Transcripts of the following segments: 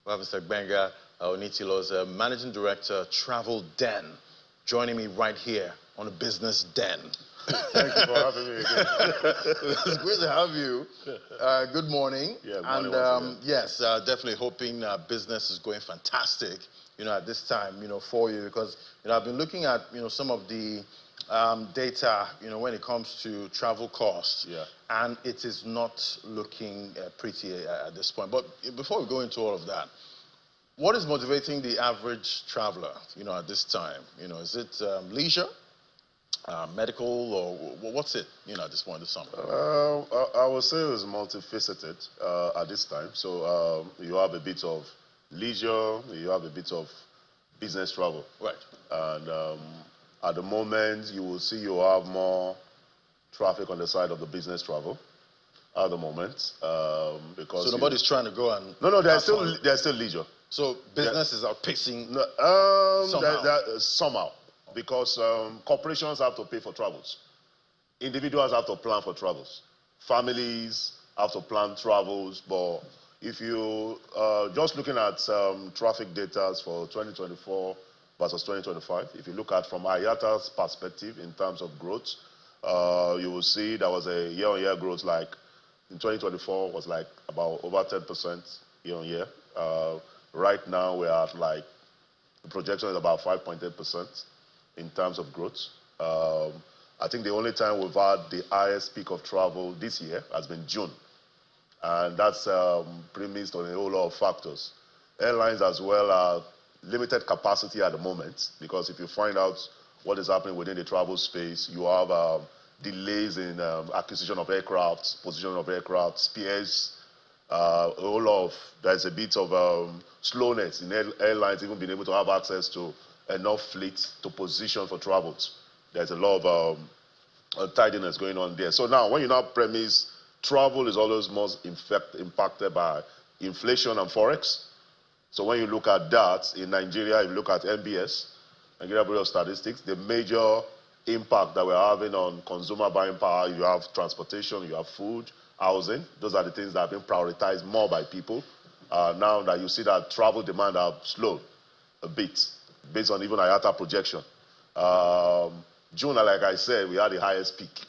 We have Mr. Benga Onitilo's Managing Director, Travel Den, joining me right here on the Business Den. Thank you for having me again. It's great to have you. Good morning. Yeah, morning. And yes, definitely hoping business is going fantastic, at this time, for you, because, I've been looking at, some of the data, when it comes to travel costs. Yeah. And it is not looking pretty at this point. But before we go into all of that, what is motivating the average traveler, at this time? Is it leisure, medical, or what's it, at this point in the summer? I would say it's multifaceted at this time. So you have a bit of leisure, you have a bit of business travel. Right. And at the moment, you will see you have more traffic on the side of the business travel at the moment. Because so nobody's trying to go and... No, there's still leisure. So businesses are pacing somehow. Because corporations have to pay for travels. Individuals have to plan for travels. Families have to plan travels. But if you just looking at traffic data for 2024 versus 2025, if you look at from IATA's perspective in terms of growth, you will see there was a year-on-year growth, like in 2024 was like about over 10% year-on-year. Right now we're at like, the projection is about 5.8% in terms of growth. I think the only time we've had the highest peak of travel this year has been June. And that's premised on a whole lot of factors. Airlines as well are limited capacity at the moment, because if you find out what is happening within the travel space, you have delays in acquisition of aircraft, position of aircraft, spares, there's a bit of slowness in airlines even being able to have access to enough fleet to position for travels. There's a lot of tidiness going on there. So now, when you now premise travel is always most impacted by inflation and forex. So when you look at that in Nigeria, if you look at NBS, Nigeria Bureau of Statistics, the major impact that we're having on consumer buying power, you have transportation, you have food, housing. Those are the things that have been prioritized more by people. Now that you see that travel demand have slowed a bit, based on even IATA projection. June, like I said, we had the highest peak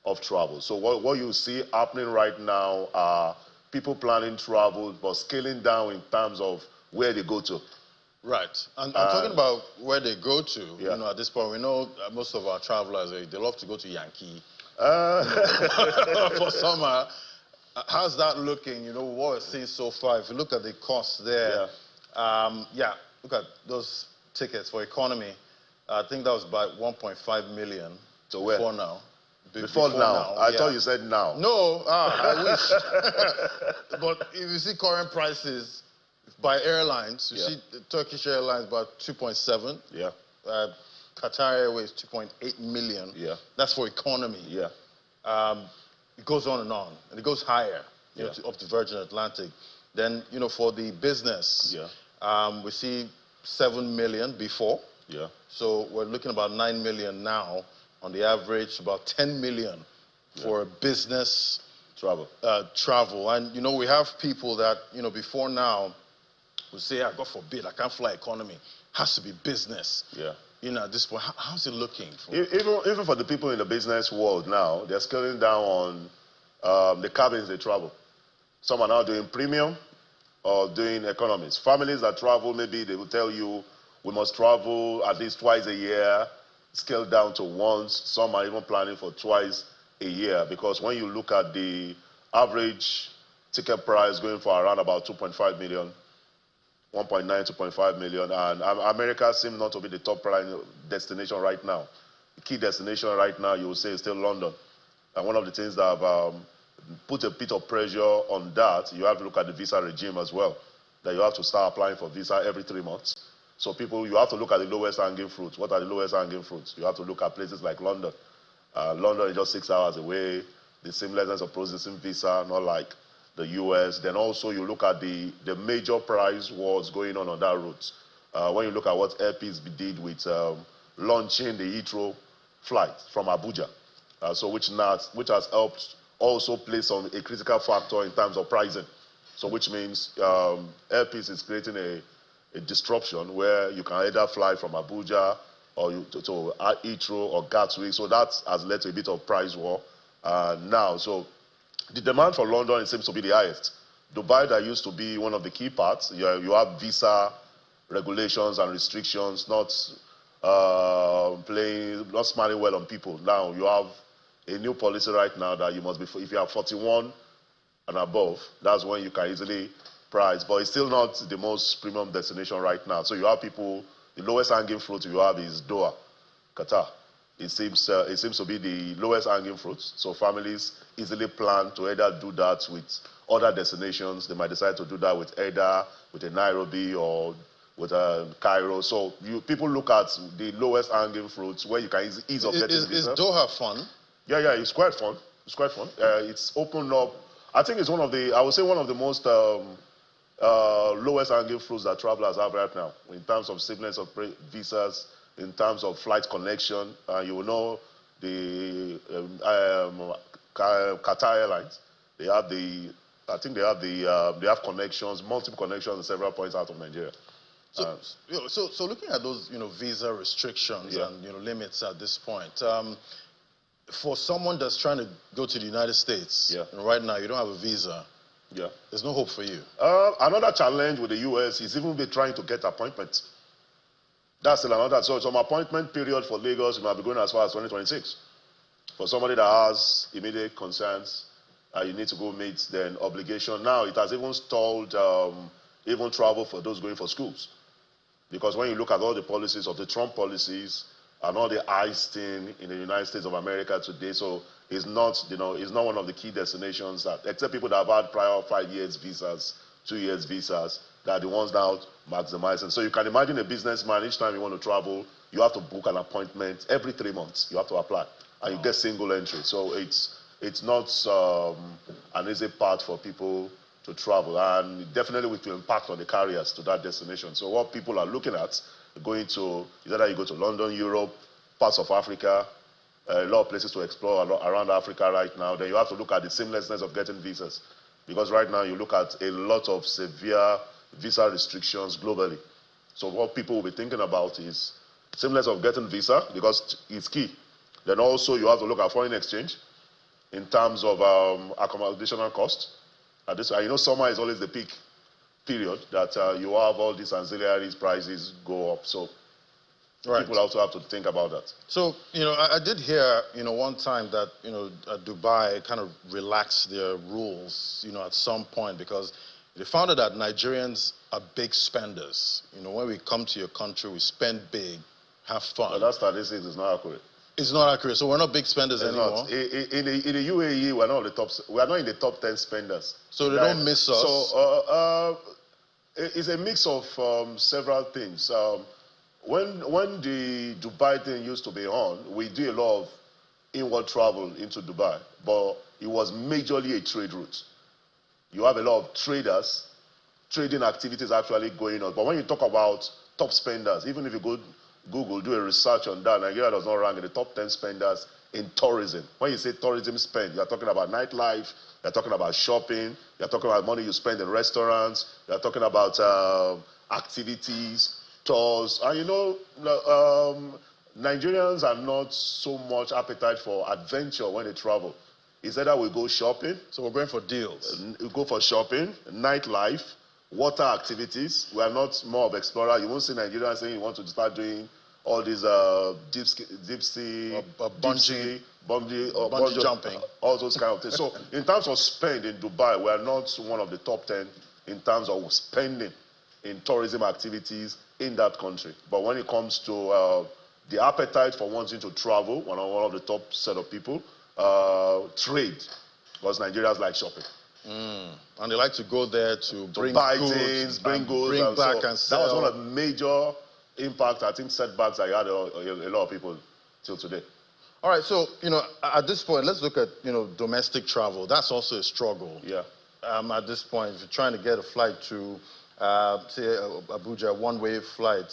of travel. So what you see happening right now are people planning travel, but scaling down in terms of where they go to. Right. And talking about where they go to, yeah. At this point, we know most of our travelers, they love to go to Yankee for summer. How's that looking? What we're seeing so far, if you look at the costs there, look at those tickets for economy. I think that was about 1.5 million before now. Before now? I thought you said now. No, I wish. But if you see current prices by airlines, you see Turkish Airlines about 2.7. Yeah. Qatar Airways 2.8 million. Yeah. That's for economy. Yeah. It goes on, and it goes higher, up to Virgin Atlantic. Then, for the business, we see 7 million before. Yeah. So we're looking about 9 million now. On the average, about 10 million for a business travel. And, we have people that, before now, will say, God forbid, I can't fly economy. Has to be business. Yeah. At this point, how's it looking? Even for the people in the business world now, they're scaling down on the cabins they travel. Some are now doing premium or doing economies. Families that travel, maybe they will tell you, we must travel at least twice a year, scale down to once. Some are even planning for twice a year, because when you look at the average ticket price going for around about 2.5 million, 1.9, 2.5 million, and America seems not to be the top destination right now. The key destination right now, you will say, is still London. And one of the things that have put a bit of pressure on that, you have to look at the visa regime as well, that you have to start applying for visa every 3 months. So you have to look at the lowest hanging fruits. What are the lowest hanging fruits? You have to look at places like London. London is just 6 hours away. The seamlessness of processing visa, not like the US. Then also you look at the major price wars going on that route. When you look at what Air Peace did with launching the Heathrow flight from Abuja, which has helped also play a critical factor in terms of pricing. So which means Air Peace is creating a disruption where you can either fly from Abuja or to Heathrow or Gatwick. So that has led to a bit of price war now. So the demand for London, it seems to be the highest. Dubai, that used to be one of the key parts, you have visa regulations and restrictions, not not smiling well on people. Now you have a new policy right now that you must be, if you are 41 and above, that's when you can easily price. But it's still not the most premium destination right now. So you have people, the lowest hanging fruit you have is Doha, Qatar. It seems to be the lowest hanging fruit. So families easily plan to either do that with other destinations. They might decide to do that with either with a Nairobi or with a Cairo. So people look at the lowest hanging fruits where you can ease of getting visa. Is Doha fun? Yeah, it's quite fun. It's quite fun. It's opened up. I think it's one of the, I would say one of the most lowest hanging fruits that travelers have right now in terms of seamless of visas, in terms of flight connection. You will know the Qatar Airlines. They have I think they have connections, multiple connections in several points out of Nigeria. So looking at those, visa restrictions and limits at this point, for someone that's trying to go to the United States, right now you don't have a visa. Yeah. There's no hope for you. Another challenge with the US is even be trying to get appointments. That's still another. So some appointment period for Lagos might be going as far as 2026. For somebody that has immediate concerns, you need to go meet, then obligation. Now it has even stalled even travel for those going for schools. Because when you look at all the policies of the Trump policies and all the ICE thing in the United States of America today, so it's not, it's not one of the key destinations that, except people that have had prior 5 years visas, 2 years visas, that are the ones now maximizing. So you can imagine a businessman, each time you want to travel, you have to book an appointment every 3 months. You have to apply, and you get single entry. So it's not an easy path for people to travel, and definitely with the impact on the carriers to that destination. So what people are looking at, going to, either you go to London, Europe, parts of Africa, a lot of places to explore around Africa right now, then you have to look at the seamlessness of getting visas. Because right now you look at a lot of severe visa restrictions globally. So what people will be thinking about is seamless of getting visa, because it's key. Then also you have to look at foreign exchange in terms of accommodational cost. Summer is always the peak period that you have all these ancillaries, prices go up. So people also have to think about that. So, I did hear, one time that, Dubai kind of relaxed their rules, at some point, because they found out that Nigerians are big spenders. When we come to your country, we spend big, have fun. But that statistics is not accurate. It's not accurate. So we're not big spenders anymore. Not. In the UAE, we're not in the top 10 spenders. So they don't miss us. So it's a mix of several things. When the Dubai thing used to be on, we do a lot of inward travel into Dubai, but it was majorly a trade route. You have a lot of traders, trading activities actually going on. But when you talk about top spenders, even if you go Google, do a research on that, Nigeria does not rank in the top 10 spenders in tourism. When you say tourism spend, you're talking about nightlife, you're talking about shopping, you're talking about money you spend in restaurants, you're talking about activities, tours. And Nigerians are not so much appetite for adventure when they travel. It's either we go shopping. So we're going for deals. We go for shopping, nightlife, water activities. We are not more of explorer. You won't see Nigerians saying you want to start doing all these deep sea, bungee jumping, all those kind of things. So in terms of spend in Dubai, we are not one of the top 10 in terms of spending in tourism activities in that country. But when it comes to the appetite for wanting to travel, one of the top set of people, trade, because Nigerians like shopping. And they like to go there to buy things, bring goods, bring back and sell. That was one of the major impact, I think, setbacks I had a lot of people till today. All right, so, at this point, let's look at, domestic travel. That's also a struggle. Yeah. At this point, if you're trying to get a flight to, say, Abuja, one-way flight,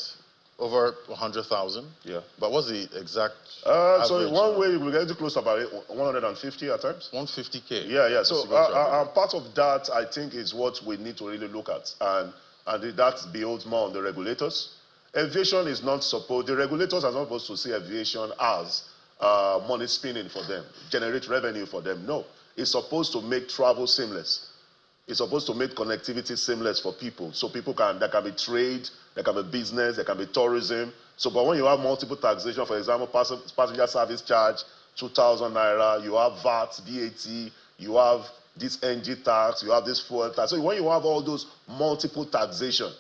Over 100,000? Yeah. But what's the exact So average? in one way, we're getting close to about 150 at times. 150K? Yeah, yeah. So part of that, I think, is what we need to really look at. And that builds more on the regulators. Aviation is not supposed, the regulators are not supposed to see aviation as money spinning for them, generate revenue for them. No. It's supposed to make travel seamless. It's supposed to make connectivity seamless for people. So people there can be trade, there can be business, there can be tourism. So, but when you have multiple taxation, for example, passenger service charge, 2,000 naira, you have VAT, you have this NG tax, you have this fuel tax. So when you have all those multiple taxation,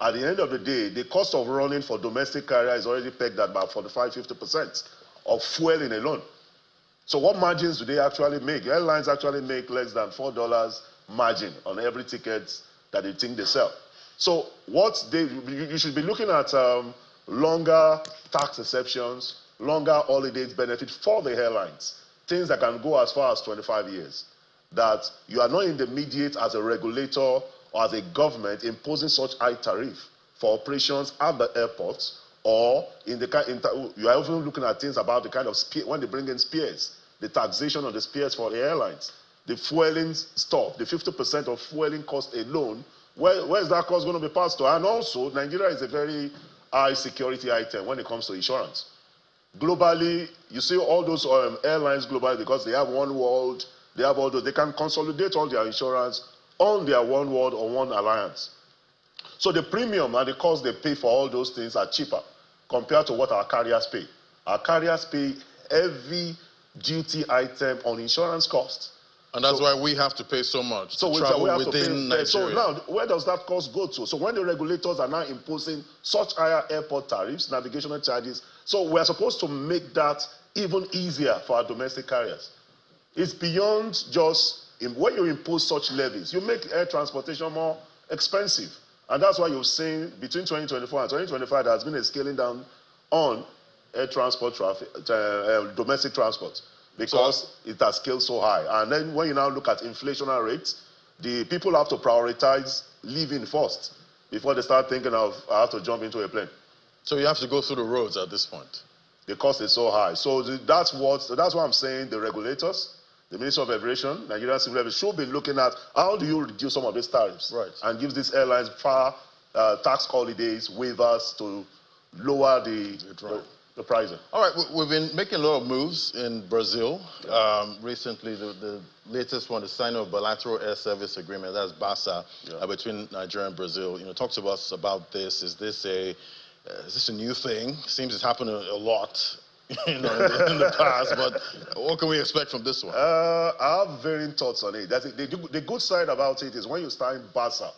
at the end of the day, the cost of running for domestic carrier is already pegged at about 45–50% of fueling alone. So what margins do they actually make? Airlines actually make less than $4 margin on every ticket that they think they sell. So you should be looking at longer tax exceptions, longer holidays benefit for the airlines, things that can go as far as 25 years. That you are not intermediate as a regulator or as a government imposing such high tariff for operations at the airports, or you are even looking at things about the kind of when they bring in spares, the taxation on the spares for the airlines, the fueling stuff, the 50% of fueling cost alone. Where is that cost going to be passed to? And also, Nigeria is a very high security item when it comes to insurance. Globally, you see all those airlines globally, because they have one world, they have all those, they can consolidate all their insurance on their one world or one alliance. So the premium and the cost they pay for all those things are cheaper compared to what our carriers pay. Our carriers pay every duty item on insurance costs. And that's why we have to pay so much to travel within Nigeria. So now, where does that cost go to? So when the regulators are now imposing such higher airport tariffs, navigational charges, so we're supposed to make that even easier for our domestic carriers. It's beyond just, when you impose such levies, you make air transportation more expensive. And that's why you've seen between 2024 and 2025, there has been a scaling down on air transport traffic, domestic transport, because it has scaled so high. And then when you now look at inflationary rates, the people have to prioritize living first before they start thinking of, I have to jump into a plane. So you have to go through the roads at this point. The cost is so high. So that's what I'm saying. The regulators, the Ministry of Aviation, Nigerian Civil Aviation should be looking at how do you reduce some of these tariffs, right, and give these airlines far tax holidays, waivers to lower the pricing. All right, we've been making a lot of moves in Brazil. Recently, the latest one, the signing of bilateral air service agreement, that's BASA, between Nigeria and Brazil. Talk to us about this. Is this a new thing? Seems it's happened a lot in the past, but what can we expect from this one? I have varying thoughts on it. The good side about it is when you sign BASA,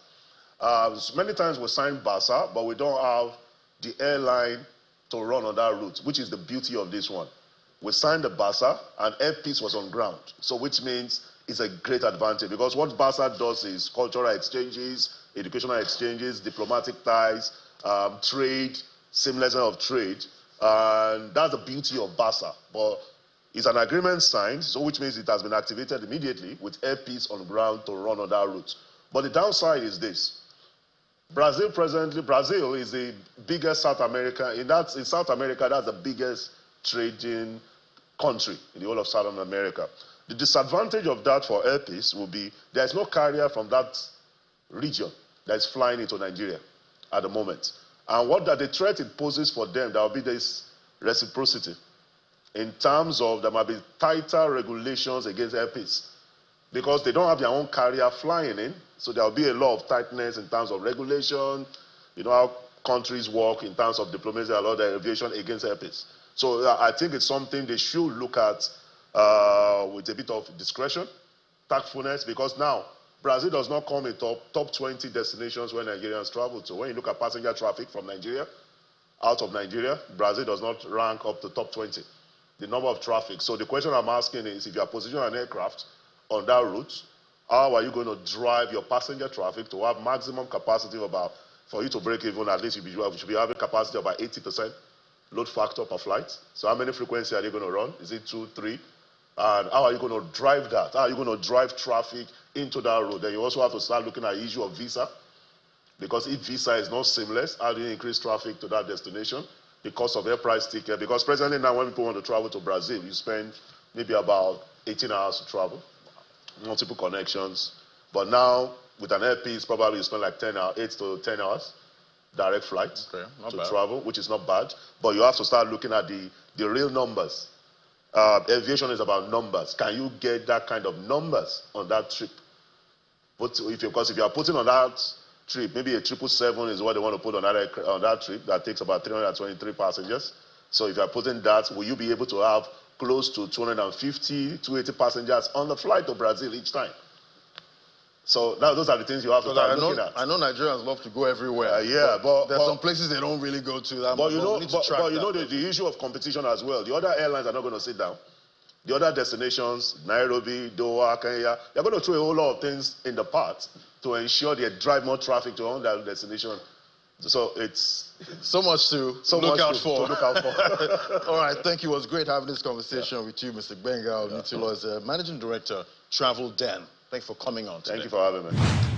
many times we sign BASA, but we don't have the airline to run on that route, which is the beauty of this one. We signed the BASA, and Air Peace was on ground, so which means it's a great advantage, because what BASA does is cultural exchanges, educational exchanges, diplomatic ties, trade, seamlessness of trade, and that's the beauty of BASA. But it's an agreement signed, so which means it has been activated immediately with Air Peace on ground to run on that route. But the downside is this. Brazil is the biggest South America. In South America, that's the biggest trading country in the whole of Southern America. The disadvantage of that for Air Peace will be there's no carrier from that region that's flying into Nigeria at the moment. And the threat it poses for them, there will be this reciprocity in terms of there might be tighter regulations against Air Peace, because they don't have their own carrier flying in. So there will be a lot of tightness in terms of regulation, how countries work in terms of diplomacy, a lot of aviation against Air Peace. So I think it's something they should look at with a bit of discretion, tactfulness, because now Brazil does not come in top 20 destinations where Nigerians travel to. When you look at passenger traffic from Nigeria, out of Nigeria, Brazil does not rank up to top 20, the number of traffic. So the question I'm asking is, if you are positioning an aircraft on that route, how are you going to drive your passenger traffic to have maximum capacity for you to break even, at least you should be having capacity of about 80% load factor per flight. So how many frequencies are they going to run? Is it 2, 3? And how are you going to drive that? How are you going to drive traffic into that road? Then you also have to start looking at the issue of visa. Because if visa is not seamless, how do you increase traffic to that destination? The cost of air price ticket. Because presently now when people want to travel to Brazil, you spend maybe about 18 hours to travel, multiple connections. But now with an airpiece, probably you spend like 8 to 10 hours direct flight to travel, which is not bad. But you have to start looking at the real numbers. Aviation is about numbers. Can you get that kind of numbers on that trip? But because if you are putting on that trip, maybe a 777 is what they want to put on that trip that takes about 323 passengers. So if you are putting that, will you be able to have close to 250, 280 passengers on the flight to Brazil each time? So now those are the things you have to start looking at. I know Nigerians love to go everywhere. But there's some places they don't really go to. But you know the issue of competition as well. The other airlines are not going to sit down. The other destinations, Nairobi, Doha, Kenya, they're going to throw a whole lot of things in the pot to ensure they drive more traffic to that destination. So it's so much to look out for. All right, thank you. It was great having this conversation with you, Mr. Benga Onitilo, as Managing Director, Travel Den. Thanks for coming on today. Thank you for having me.